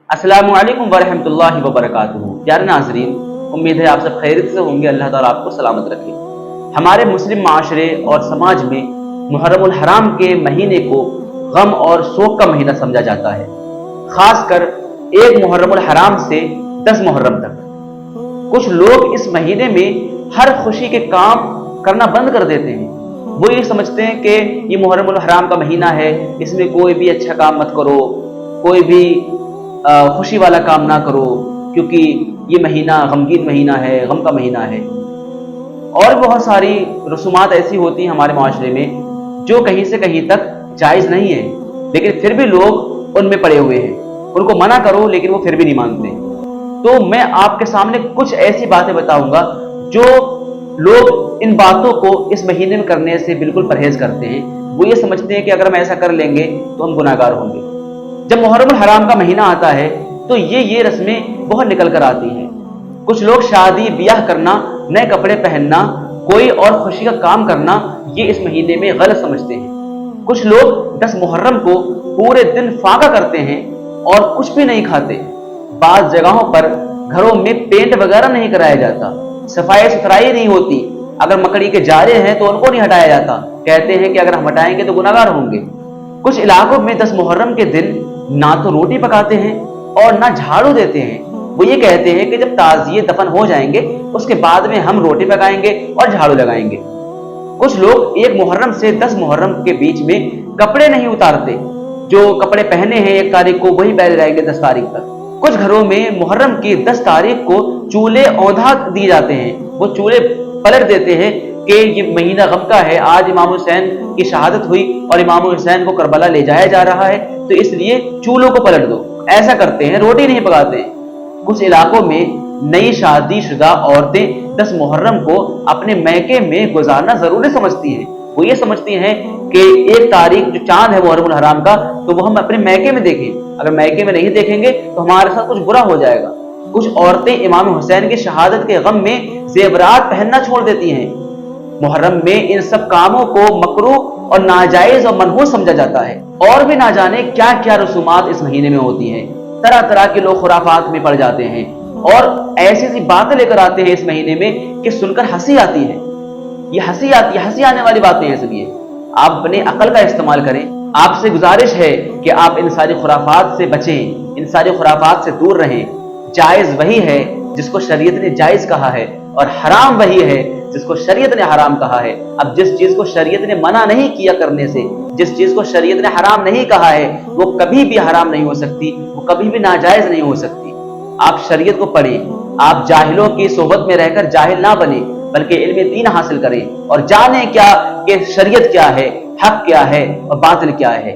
अस्सलामु अलैकुम वरहमतुल्लाहि वबरकातुहू। प्यारे नाज़रीन, उम्मीद है आप सब खैरियत से होंगे। अल्लाह ताला आपको सलामत रखे। हमारे मुस्लिम माशरे और समाज में मुहर्रमुल हराम के महीने को गम और शोक का महीना समझा जाता है, खासकर एक मुहर्रमुल हराम से 10 मुहर्रम तक। कुछ लोग इस महीने में हर खुशी के काम करना बंद कर देते हैं। वो ये समझते हैं कि ये मुहर्रमुल हराम का महीना है, इसमें कोई भी अच्छा काम मत करो, कोई भी खुशी वाला काम ना करो, क्योंकि ये महीना गमगीन महीना है, गम का महीना है। और बहुत सारी रसूमात ऐसी होती हैं हमारे माशरे में जो कहीं से कहीं तक जायज़ नहीं है, लेकिन फिर भी लोग उनमें पड़े हुए हैं। उनको मना करो लेकिन वो फिर भी नहीं मानते। तो मैं आपके सामने कुछ ऐसी बातें बताऊंगा जो लोग इन बातों को इस महीने में करने से बिल्कुल परहेज करते हैं। वो ये समझते हैं कि अगर हम ऐसा कर लेंगे तो हम गुनाहगार होंगे। जब मुहर्रमुल हराम का महीना आता है तो ये रस्में बहुत निकल कर आती हैं। कुछ लोग शादी ब्याह करना, नए कपड़े पहनना, कोई और खुशी का काम करना, ये इस महीने में गलत समझते हैं। कुछ लोग 10 मुहर्रम को पूरे दिन फाका करते हैं और कुछ भी नहीं खाते। बाज़ जगहों पर घरों में पेंट वगैरह नहीं कराया जाता, सफाई सुथराई नहीं होती। अगर मकड़ी के जारे हैं तो उनको नहीं हटाया जाता, कहते हैं कि अगर हम हटाएंगे तो गुनाहगार होंगे। कुछ इलाकों में 10 मुहर्रम के दिन ना तो रोटी पकाते हैं और ना झाड़ू देते हैं। वो ये कहते हैं कि जब ताज़िए दफन हो जाएंगे उसके बाद में हम रोटी पकाएंगे और झाड़ू लगाएंगे। कुछ लोग 1 मुहर्रम से 10 मुहर्रम के बीच में कपड़े नहीं उतारते। जो कपड़े पहने हैं 1 तारीख को वही पहने रहेंगे 10 तारीख तक। कुछ घरों में मुहर्रम की 10 तारीख को चूल्हे औंधा दिए जाते हैं। वो चूल्हे पलट देते हैं कि ये महीना गम का है, आज इमाम हुसैन की शहादत हुई और इमाम हुसैन को करबला ले जाया जा रहा है, तो इसलिए चूल्हों को पलट दो। ऐसा करते हैं, रोटी नहीं पकाते। कुछ इलाकों में नई शादीशुदा औरतें 10 मुहर्रम को अपने मैके में गुजारना जरूरी समझती हैं। वो ये समझती हैं कि 1 तारीख जो चांद है मुहर्रमुल हराम का, तो वो हम अपने मैके में देखें। अगर मैके में नहीं देखेंगे तो हमारे साथ कुछ बुरा हो जाएगा। कुछ औरतें इमाम हुसैन की शहादत के गम में जेवरात पहनना छोड़ देती हैं। मुहर्रम में इन सब कामों को मकरूह और नाजायज और मनहूस समझा जाता है। और भी ना जाने क्या क्या रसूमात इस महीने में होती हैं। तरह तरह के लोग खुराफात में पड़ जाते हैं और ऐसी ऐसी बातें लेकर आते हैं इस महीने में कि सुनकर हंसी आती है। ये हंसी आने वाली बातें हैं। इसलिए आप अपने अकल का इस्तेमाल करें। आपसे गुजारिश है कि आप इन सारी खुराफात से बचें, इन सारी खुराफात से दूर रहें। जायज वही है जिसको शरीयत ने जायज कहा है और हराम वही है जिसको शरीयत ने हराम कहा है। अब जिस चीज को शरीयत ने मना नहीं किया करने से, जिस चीज को शरीयत ने हराम नहीं कहा है, वो कभी भी हराम नहीं हो सकती, वो कभी भी नाजायज नहीं हो सकती। आप शरीयत को पढ़ें। आप जाहिलों की सोबत में रहकर जाहिल ना बने, बल्कि इल्म दीन हासिल करें और जानें क्या कि शरीयत क्या है, हक क्या है और बातिल क्या है।